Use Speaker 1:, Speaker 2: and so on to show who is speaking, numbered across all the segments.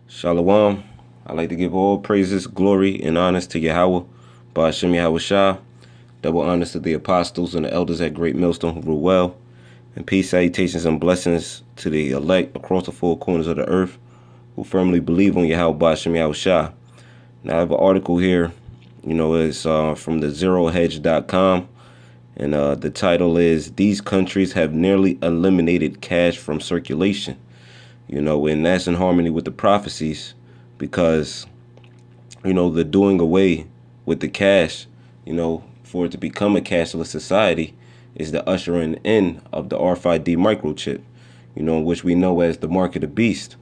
Speaker 1: Shalom. I'd like to give all praises, glory, and honors to Yahawah Barak Yahawashi. Double honors to the Apostles and the Elders at Great Millstone who rule well. And peace, salutations, and blessings to the elect across the four corners of the earth who firmly believe on Yahawah Barak Yahawashi. Now I have an article here, it's from the zerohedge.com. And the title is, These Countries Have Nearly Eliminated Cash from Circulation. And that's in harmony with the prophecies because, the doing away with the cash, for it to become a cashless society is the ushering in of the RFID microchip, which we know as the mark of the beast,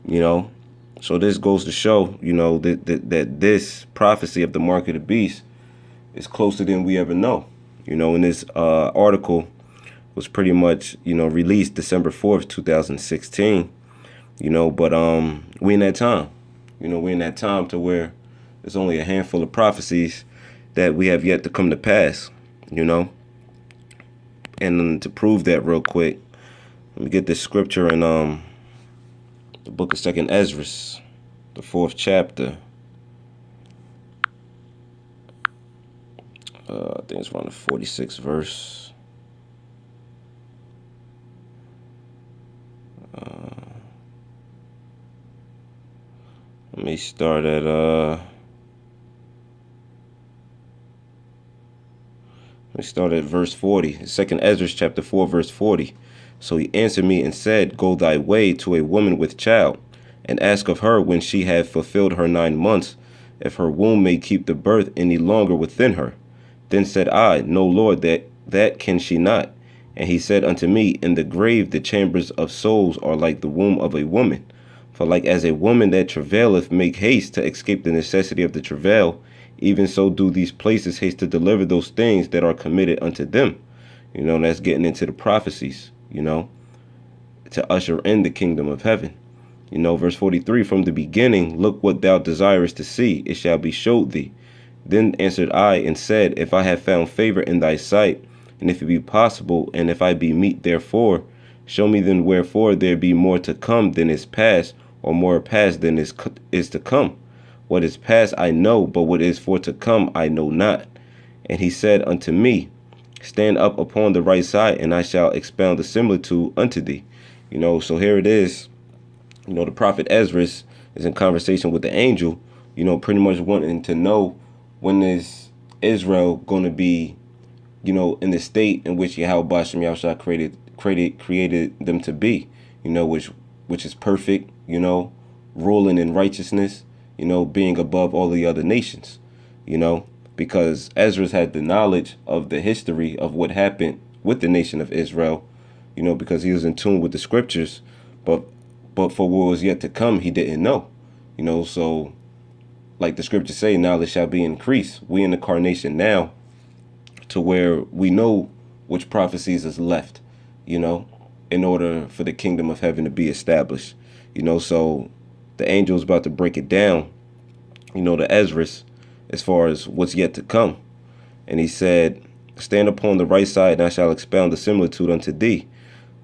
Speaker 1: So this goes to show, that this prophecy of the mark of the beast is closer than we ever know. In this article was pretty much, released December 4th, 2016. But we in that time, we're in that time to where there's only a handful of prophecies that we have yet to come to pass, And to prove that real quick, let me get this scripture in the book of 2nd Ezra, the 4th chapter. I think it's around the 46th verse. Let me start at verse 40. 2nd Ezra chapter 4 verse 40. So he answered me and said, Go thy way to a woman with child, and ask of her when she have fulfilled her 9 months, if her womb may keep the birth any longer within her. Then said I, No, Lord, that can she not. And he said unto me, In the grave the chambers of souls are like the womb of a woman. For like as a woman that travaileth make haste to escape the necessity of the travail, even so do these places haste to deliver those things that are committed unto them. That's getting into the prophecies, to usher in the kingdom of heaven. Verse 43, From the beginning, look what thou desirest to see, it shall be showed thee. Then answered I and said, If I have found favor in thy sight, and if it be possible, and if I be meet therefore, show me then wherefore there be more to come than is past, or more past than is to come. What is past I know, but what is for to come I know not. And he said unto me, Stand up upon the right side, and I shall expound the similitude unto thee. So here it is. The prophet Ezra is in conversation with the angel, pretty much wanting to know when is Israel going to be, in the state in which Yahawah Barak created them to be, which is perfect, ruling in righteousness, being above all the other nations, because Ezra had the knowledge of the history of what happened with the nation of Israel, because he was in tune with the scriptures, but for what was yet to come, he didn't know, so like the scriptures say, knowledge shall be increased. We in the incarnation now to where we know which prophecies is left, in order for the kingdom of heaven to be established, so the angel is about to break it down, to Ezra as far as what's yet to come. And he said, Stand upon the right side, and I shall expound the similitude unto thee.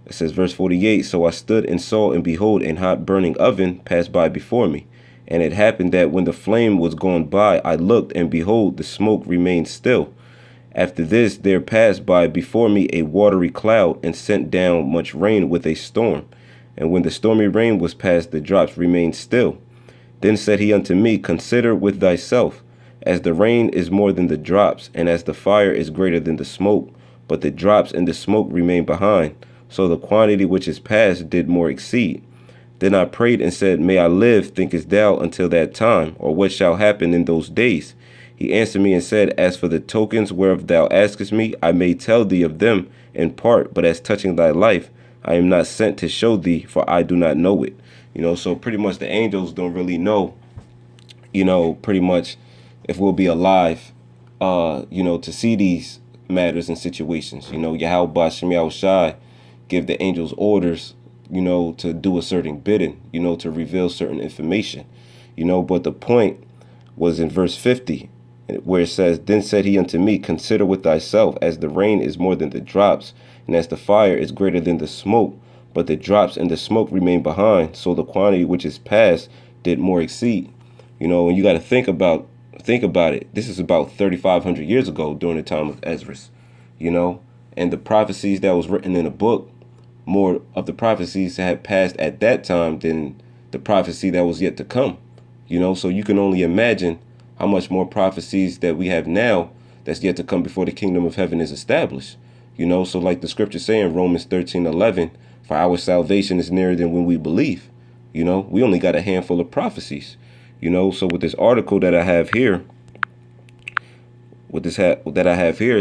Speaker 1: It says, verse 48, So I stood and saw, and behold, an hot burning oven passed by before me. And it happened that when the flame was gone by, I looked, and behold, the smoke remained still. After this, there passed by before me a watery cloud, and sent down much rain with a storm. And when the stormy rain was past, the drops remained still. Then said he unto me, Consider with thyself, as the rain is more than the drops, and as the fire is greater than the smoke, but the drops and the smoke remain behind, so the quantity which is past did more exceed. Then I prayed and said, May I live, thinkest thou, until that time, or what shall happen in those days? He answered me and said, As for the tokens whereof thou askest me, I may tell thee of them in part, but as touching thy life, I am not sent to show thee, for I do not know it. So pretty much the angels don't really know, pretty much if we'll be alive, to see these matters and situations. Yahawah Barak Yahawashi give the angels orders, to do a certain bidding, to reveal certain information, but the point was in verse 50, where it says, Then said he unto me, Consider with thyself, as the rain is more than the drops, and as the fire is greater than the smoke, but the drops and the smoke remain behind, so the quantity which is past did more exceed. And you got to think about it. This is about 3,500 years ago during the time of Ezra, and the prophecies that was written in the book, more of the prophecies had passed at that time than the prophecy that was yet to come. So you can only imagine how much more prophecies that we have now that's yet to come before the kingdom of heaven is established. So like the scripture saying, Romans 13:11, for our salvation is nearer than when we believe. We only got a handful of prophecies. So with this article that I have here,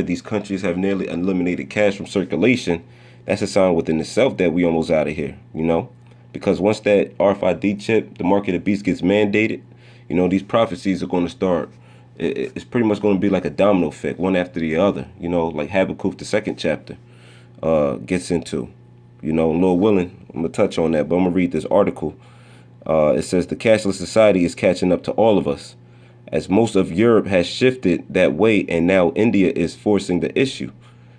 Speaker 1: these countries have nearly eliminated cash from circulation. That's a sign within itself that we almost out of here, because once that RFID chip, the mark of the beast, gets mandated, these prophecies are going to start. It's pretty much going to be like a domino effect, one after the other, like Habakkuk, the 2nd chapter, gets into, Lord willing, I'm going to touch on that, but I'm going to read this article. It says the cashless society is catching up to all of us, as most of Europe has shifted that way, and now India is forcing the issue.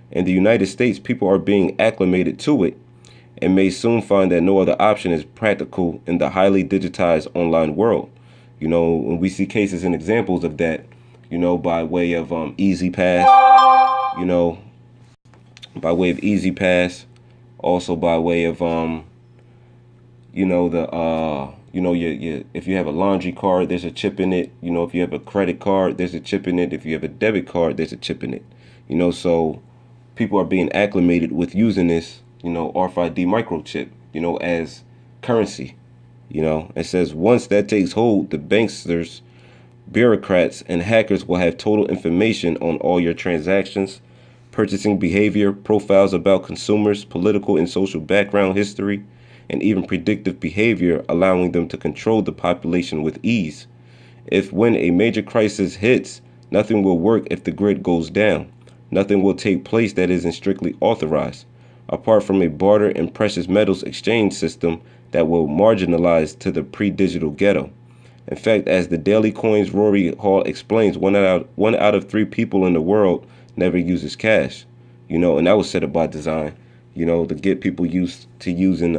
Speaker 1: In the United States, people are being acclimated to it and may soon find that no other option is practical in the highly digitized online world. And we see cases and examples of that, by way of Easy Pass, also by way of if you have a laundry card, there's a chip in it. If you have a credit card, there's a chip in it. If you have a debit card, there's a chip in it. So people are being acclimated with using this, RFID microchip, as currency. It says once that takes hold, the banksters, bureaucrats, and hackers will have total information on all your transactions, purchasing behavior, profiles about consumers, political and social background history, and even predictive behavior, allowing them to control the population with ease. When a major crisis hits, nothing will work if the grid goes down. Nothing will take place that isn't strictly authorized, apart from a barter and precious metals exchange system that will marginalize to the pre-digital ghetto. In fact, as the Daily Coin's Rory Hall explains, one out of 3 people in the world never uses cash. And that was set up by design, to get people used to using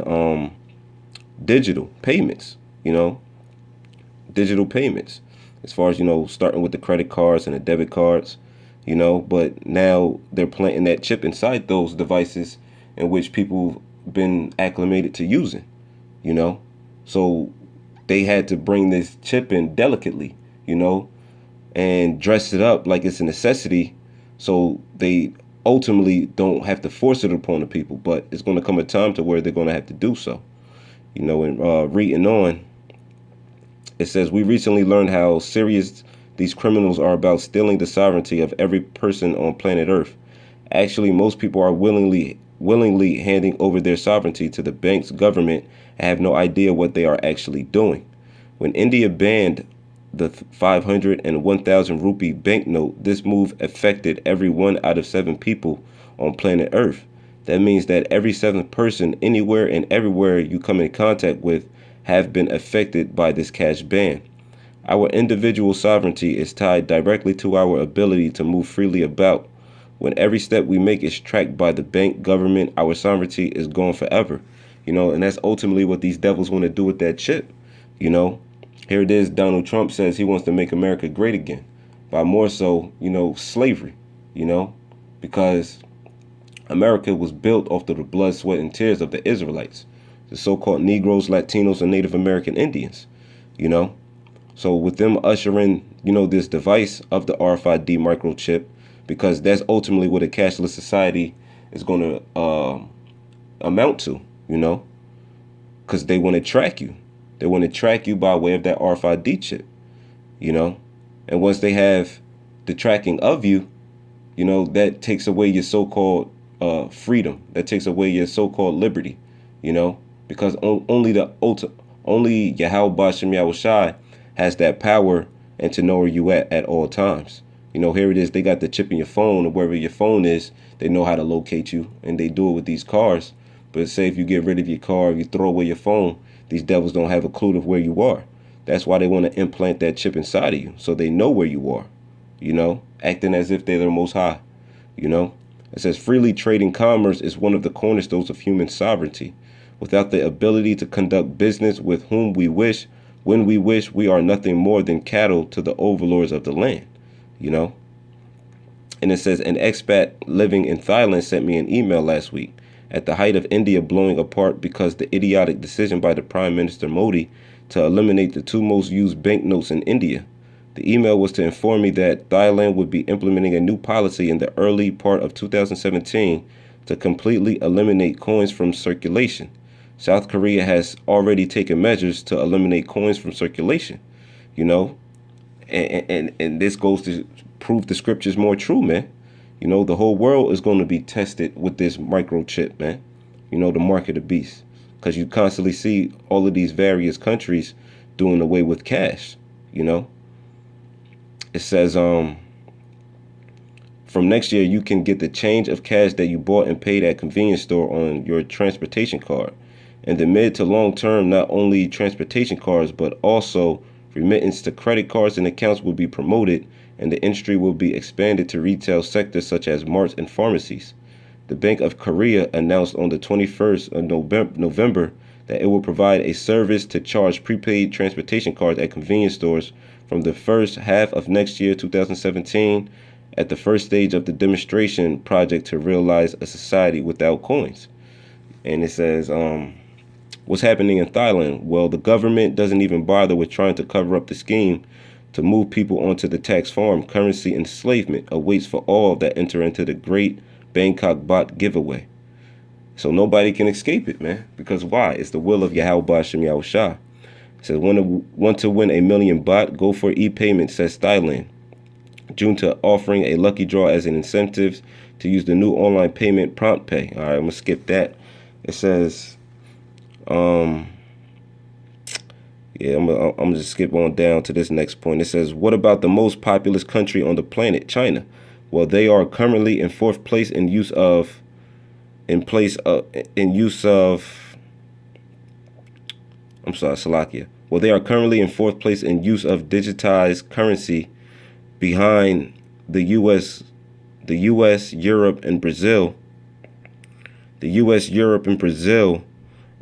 Speaker 1: digital payments, digital payments, as far as, starting with the credit cards and the debit cards, but now they're planting that chip inside those devices in which people been acclimated to using, so they had to bring this chip in delicately, and dress it up like it's a necessity, so they ultimately don't have to force it upon the people, but it's going to come a time to where they're going to have to do so. And reading on, it says, we recently learned how serious these criminals are about stealing the sovereignty of every person on planet Earth. Actually, most people are willingly handing over their sovereignty to the bank's government and have no idea what they are actually doing. When India banned the 500 and 1,000 rupee banknote, this move affected every 1 out of 7 people on planet Earth. That means that every 7th person anywhere and everywhere you come in contact with have been affected by this cash ban. Our individual sovereignty is tied directly to our ability to move freely about. When every step we make is tracked by the bank government, our sovereignty is gone forever. And that's ultimately what these devils want to do with that chip. Here it is. Donald Trump says he wants to make America great again by more so, slavery, because America was built off of the blood, sweat, and tears of the Israelites, the so-called Negroes, Latinos, and Native American Indians, So with them ushering, this device of the RFID microchip, because that's ultimately what a cashless society is going to amount to, because they want to track you. They want to track you by way of that RFID chip, and once they have the tracking of you, that takes away your so-called freedom. That takes away your so-called liberty, because only Yahawah Barak has that power and to know where you at all times. Here it is. They got the chip in your phone, and wherever your phone is, they know how to locate you, and they do it with these cars. But say if you get rid of your car, you throw away your phone, these devils don't have a clue of where you are. That's why they want to implant that chip inside of you, so they know where you are, acting as if they're the most high, It says freely trading commerce is one of the cornerstones of human sovereignty. Without the ability to conduct business with whom we wish, when we wish we are nothing more than cattle to the overlords of the land, you know? And it says, an expat living in Thailand sent me an email last week at the height of India blowing apart because the idiotic decision by the Prime Minister Modi to eliminate the two most used banknotes in India. The email was to inform me that Thailand would be implementing a new policy in the early part of 2017 to completely eliminate coins from circulation. South Korea has already taken measures to eliminate coins from circulation, you know, and this goes to prove the scriptures more true, man. You know, the whole world is going to be tested with this microchip, man. You know, the mark of the beast. Because you constantly see all of these various countries doing away with cash, you know. It says, from next year, you can get the change of cash that you bought and paid at convenience store on your transportation card. In the mid to long term, not only transportation cards, but also remittance to credit cards and accounts will be promoted, and the industry will be expanded to retail sectors such as marts and pharmacies. The Bank of Korea announced on the 21st of November that it will provide a service to charge prepaid transportation cards at convenience stores from the first half of next year, 2017, at the first stage of the demonstration project to realize a society without coins. And it says, what's happening in Thailand? Well, the government doesn't even bother with trying to cover up the scheme to move people onto the tax farm. Currency enslavement awaits for all that enter into the great Bangkok bot giveaway. So nobody can escape it, man. Because why? It's the will of Yahawah Barak. It says, want to win a million baht? Go for e-payment, says Thailand. Junta offering a lucky draw as an incentive to use the new online payment Prompt Pay. All right, I'm going to skip that. It says, I'm going to skip on down to this next point. It says, what about the most populous country on the planet, China? Well, they are currently in fourth place in use of Slovakia. Well, they are currently in fourth place in use of digitized currency behind the U.S., Europe, and Brazil. The U.S., Europe, and Brazil.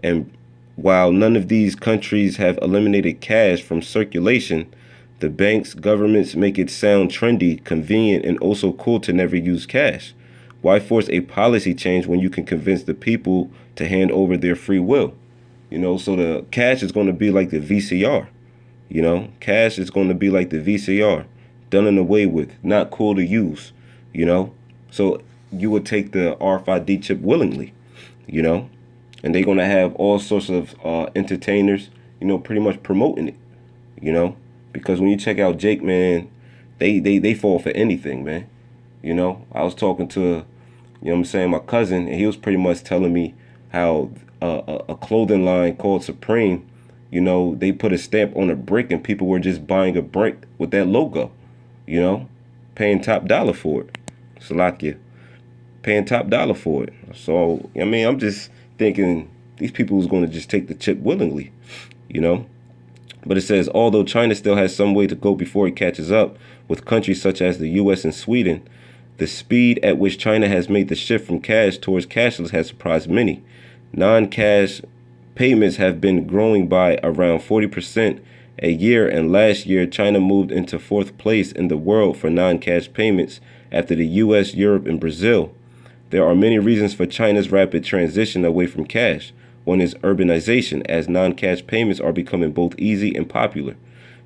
Speaker 1: And while none of these countries have eliminated cash from circulation, the banks, governments make it sound trendy, convenient, and also cool to never use cash. Why force a policy change when you can convince the people to hand over their free will? You know, so the cash is going to be like the VCR. You know, cash is going to be like the VCR, done and away with, not cool to use, you know. So you would take the RFID chip willingly, you know, and they're going to have all sorts of entertainers, you know, pretty much promoting it, you know, because when you check out Jake, man, they fall for anything, man. You know, I was talking to, you know what I'm saying, my cousin, and he was pretty much telling me how a clothing line called Supreme, you know, they put a stamp on a brick and people were just buying a brick with that logo, you know, paying top dollar for it. Slovakia, paying top dollar for it. So, I mean, I'm just thinking these people was going to just take the chip willingly, you know. But it says, although China still has some way to go before it catches up with countries such as the U.S. and Sweden, the speed at which China has made the shift from cash towards cashless has surprised many. Non-cash payments have been growing by around 40% a year, and last year China moved into fourth place in the world for non-cash payments after the U.S., Europe, and Brazil. There are many reasons for China's rapid transition away from cash. One is urbanization, as non-cash payments are becoming both easy and popular.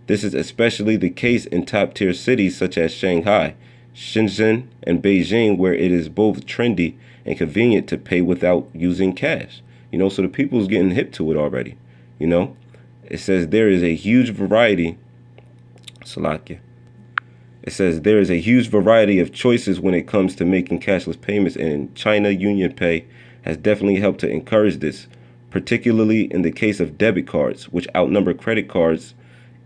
Speaker 1: This is especially the case in top-tier cities such as Shanghai, Shenzhen, and Beijing, where it is both trendy and convenient to pay without using cash. You know, so the people's getting hip to it already. You know, it says there is a huge variety. Slovakia. It says there is a huge variety of choices when it comes to making cashless payments, and China Union Pay has definitely helped to encourage this, particularly in the case of debit cards, which outnumber credit cards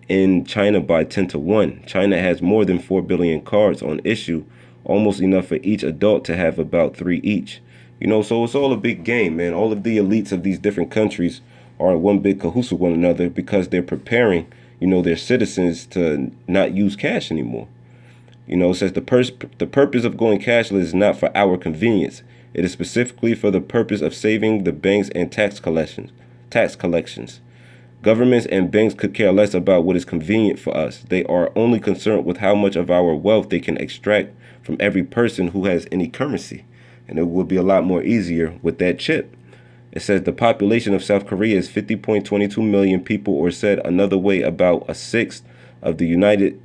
Speaker 1: in China by 10 to 1. China has more than 4 billion cards on issue, almost enough for each adult to have about 3 each. You know, so it's all a big game, man. All of the elites of these different countries are in one big cahoots with one another because they're preparing, you know, their citizens to not use cash anymore. You know, it says the purpose of going cashless is not for our convenience. It is specifically for the purpose of saving the banks and tax collections. Governments and banks could care less about what is convenient for us. They are only concerned with how much of our wealth they can extract from every person who has any currency. And it would be a lot more easier with that chip. It says the population of South Korea is 50.22 million people, or said another way, about a sixth of the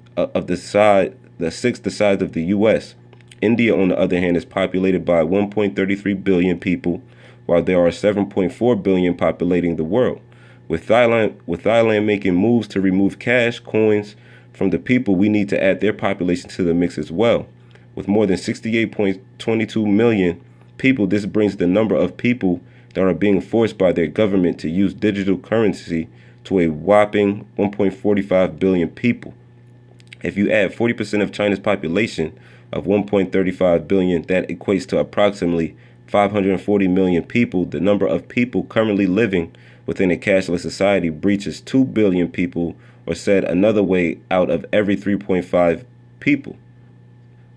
Speaker 1: sixth the size of the U.S. India, on the other hand, is populated by 1.33 billion people, while there are 7.4 billion populating the world. With Thailand making moves to remove cash coins from the people, we need to add their population to the mix as well. With more than 68.22 million people, this brings the number of people that are being forced by their government to use digital currency to a whopping 1.45 billion people. If you add 40% of China's population of 1.35 billion, that equates to approximately 540 million people. The number of people currently living within a cashless society breaches 2 billion people, or said another way, out of every 3.5 people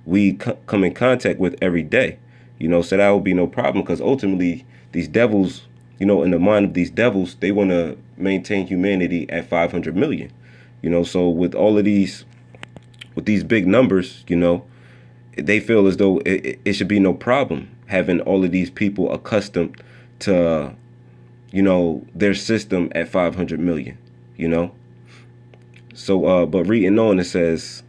Speaker 1: we come in contact with every day. So that would be no problem, because ultimately these devils, in the mind of these devils, they want to maintain humanity at 500 million. So with all of these, with these big numbers, they feel as though it should be no problem having all of these people accustomed to, their system at 500 million, So, but reading on, it says,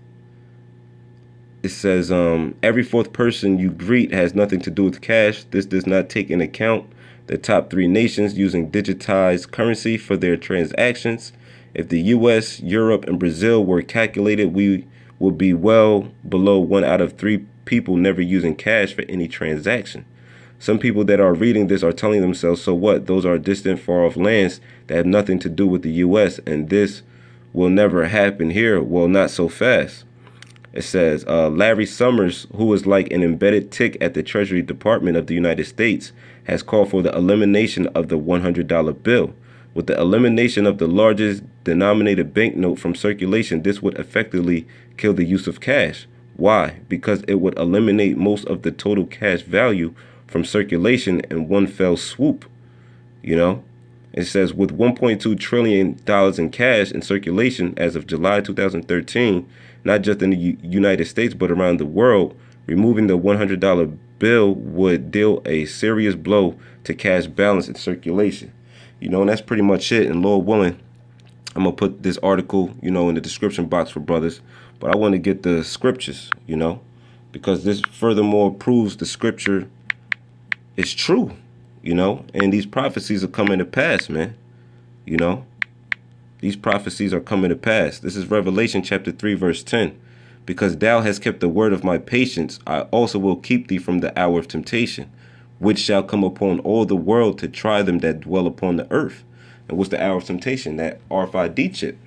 Speaker 1: every fourth person you greet has nothing to do with cash. This does not take into account the top 3 nations using digitized currency for their transactions. If the U.S., Europe, and Brazil were calculated, we would be well below 1 out of 3 people never using cash for any transaction. Some people that are reading this are telling themselves, so what? Those are distant, far-off lands that have nothing to do with the U.S., and this will never happen here. Well, not so fast. It says, Larry Summers, who is like an embedded tick at the Treasury Department of the United States, has called for the elimination of the $100 bill. With the elimination of the largest denominated banknote from circulation, this would effectively kill the use of cash. Why? Because it would eliminate most of the total cash value from circulation in one fell swoop. It says, with $1.2 trillion in cash in circulation as of July 2013, not just in the United States, but around the world, removing the $100 bill would deal a serious blow to cash balance in circulation. And that's pretty much it. And Lord willing, I'm going to put this article, in the description box for brothers. But I want to get the scriptures, because this furthermore proves the scripture is true, and these prophecies are coming to pass, man. These prophecies are coming to pass. This is Revelation chapter 3, verse 10. Because thou hast kept the word of my patience, I also will keep thee from the hour of temptation, which shall come upon all the world to try them that dwell upon the earth. And what's the hour of temptation? That RFID chip.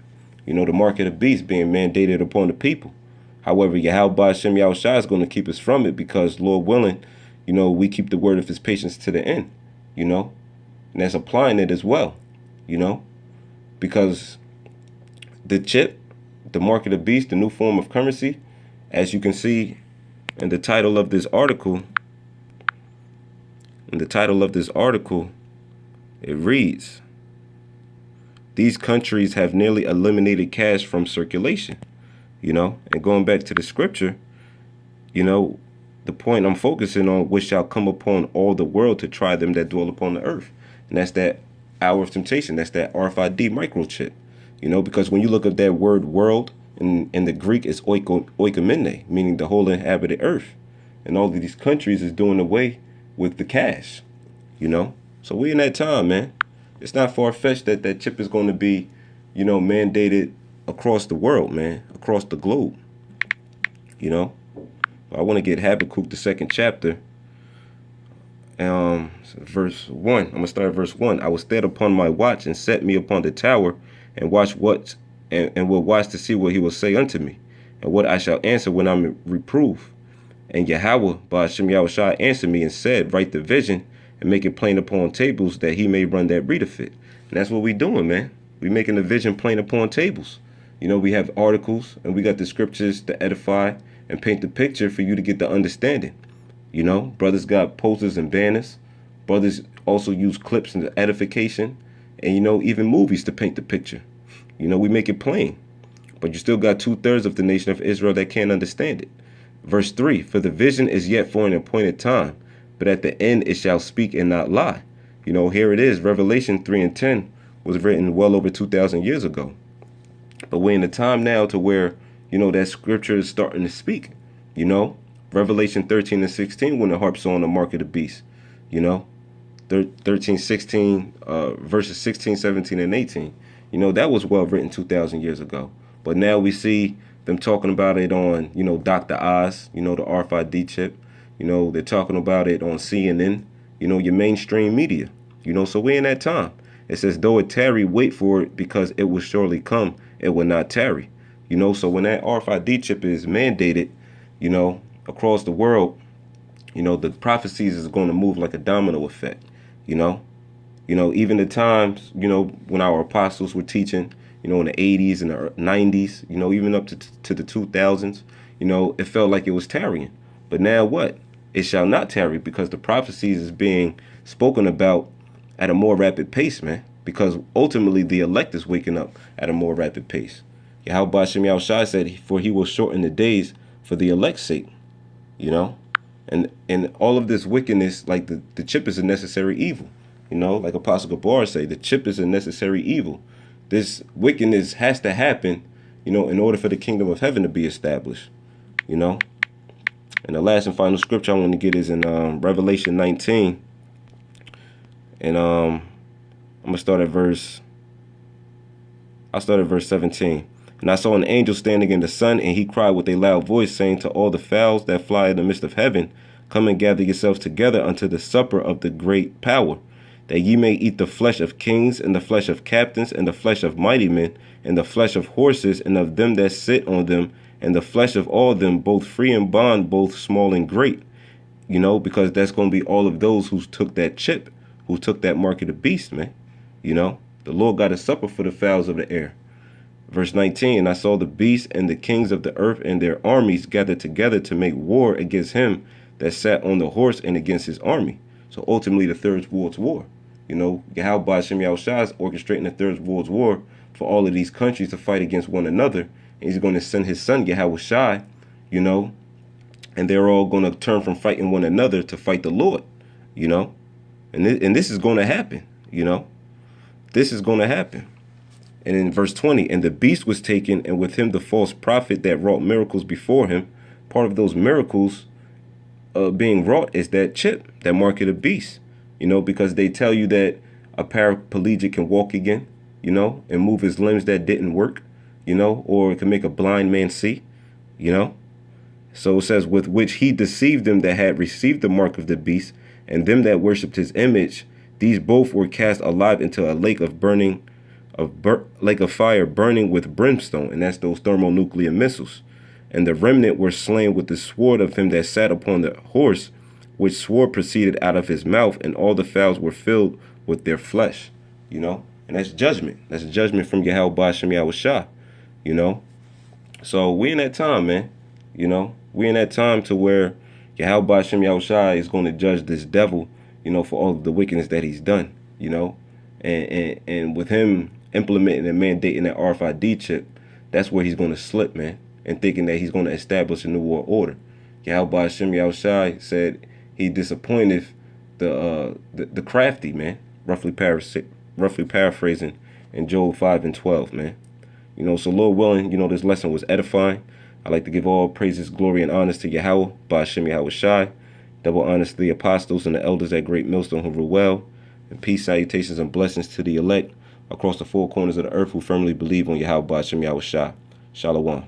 Speaker 1: The mark of the beast being mandated upon the people. However, Yahawashi is going to keep us from it, because, Lord willing, we keep the word of his patience to the end, and that's applying it as well, because the chip, the mark of the beast, the new form of currency, as you can see in the title of this article, it reads, these countries have nearly eliminated cash from circulation, and going back to the scripture, the point I'm focusing on, which shall come upon all the world to try them that dwell upon the earth. And that's that hour of temptation. That's that RFID microchip. Because when you look at that word world in the Greek, it's oikomene, meaning the whole inhabited earth. And all of these countries is doing away with the cash. So we in that time, man. It's not far-fetched that that chip is going to be, mandated across the world, man, across the globe. I want to get Habakkuk, the 2nd chapter, verse 1. I'm going to start at verse 1. I will stand upon my watch and set me upon the tower and watch and will watch to see what he will say unto me, and what I shall answer when I'm reproved. And Yahawah Barak answered me and said, write the vision and make it plain upon tables, that he may run that readeth it. And that's what we doing, man. We making the vision plain upon tables. We have articles, and we got the scriptures to edify and paint the picture for you to get the understanding. Brothers got posters and banners. Brothers also use clips and edification. and, even movies to paint the picture. We make it plain. But you still got 2/3 of the nation of Israel that can't understand it. Verse 3, for the vision is yet for an appointed time, but at the end it shall speak and not lie. Here it is. Revelation 3 and 10 was written well over 2,000 years ago. But we're in a time now to where, that scripture is starting to speak. Revelation 13 and 16, when the harp's on the mark of the beast. 13, 16, verses 16, 17, and 18. That was well written 2,000 years ago. But now we see them talking about it on, Dr. Oz, the RFID chip. They're talking about it on CNN, your mainstream media. So we're in that time. It says, though it tarry, wait for it, because it will surely come. It will not tarry. So when that RFID chip is mandated, across the world, the prophecies is going to move like a domino effect. Even the times, when our apostles were teaching, in the 80s and the 90s, even up to the 2000s, it felt like it was tarrying. But now what? It shall not tarry, because the prophecies is being spoken about at a more rapid pace, man. Because ultimately the elect is waking up at a more rapid pace. Yahawashi said, for he will shorten the days for the elect's sake, And all of this wickedness, like the chip is a necessary evil. Like Apostle Barak say, the chip is a necessary evil. This wickedness has to happen, in order for the kingdom of heaven to be established, And the last and final scripture I want to get is in Revelation 19. And I'm going to start at verse 17. And I saw an angel standing in the sun, and he cried with a loud voice, saying to all the fowls that fly in the midst of heaven, come and gather yourselves together unto the supper of the great power, that ye may eat the flesh of kings, and the flesh of captains, and the flesh of mighty men, and the flesh of horses, and of them that sit on them, and the flesh of all them, both free and bond, both small and great. Because that's going to be all of those who took that chip, who took that mark of the beast, man. The Lord got a supper for the fowls of the air. Verse 19, and I saw the beast and the kings of the earth and their armies gathered together to make war against him that sat on the horse and against his army. So ultimately the Third World's War. Yahawah Barak is orchestrating the Third World's War for all of these countries to fight against one another. And he's going to send his son, Yahawashi, and they're all going to turn from fighting one another to fight the Lord, And this is going to happen, This is going to happen. And in verse 20, and the beast was taken, and with him the false prophet that wrought miracles before him. Part of those miracles being wrought is that chip, that mark of the beast, because they tell you that a paraplegic can walk again, and move his limbs that didn't work, or it can make a blind man see, So it says, with which he deceived them that had received the mark of the beast, and them that worshipped his image. These both were cast alive into a lake of fire burning with brimstone, and that's those thermonuclear missiles. And the remnant were slain with the sword of him that sat upon the horse, which sword proceeded out of his mouth, and all the fowls were filled with their flesh. And that's judgment. That's judgment from Yahawah Barak. So we in that time, man. We in that time to where Yahawah Barak is going to judge this devil, for all of the wickedness that he's done, and with him implementing and mandating that RFID chip, that's where he's going to slip, man, and thinking that he's going to establish a new world order. Yahawah Barak said he disappointed the crafty, man, roughly paraphrasing in Job 5 and 12, man. So Lord willing, this lesson was edifying. I'd like to give all praises, glory, and honors to Yahawah Barak. Double honors to the apostles and the elders at Great Millstone who rule well. And peace, salutations, and blessings to the elect across the four corners of the earth who firmly believe on Yahawah Barak. Shalom.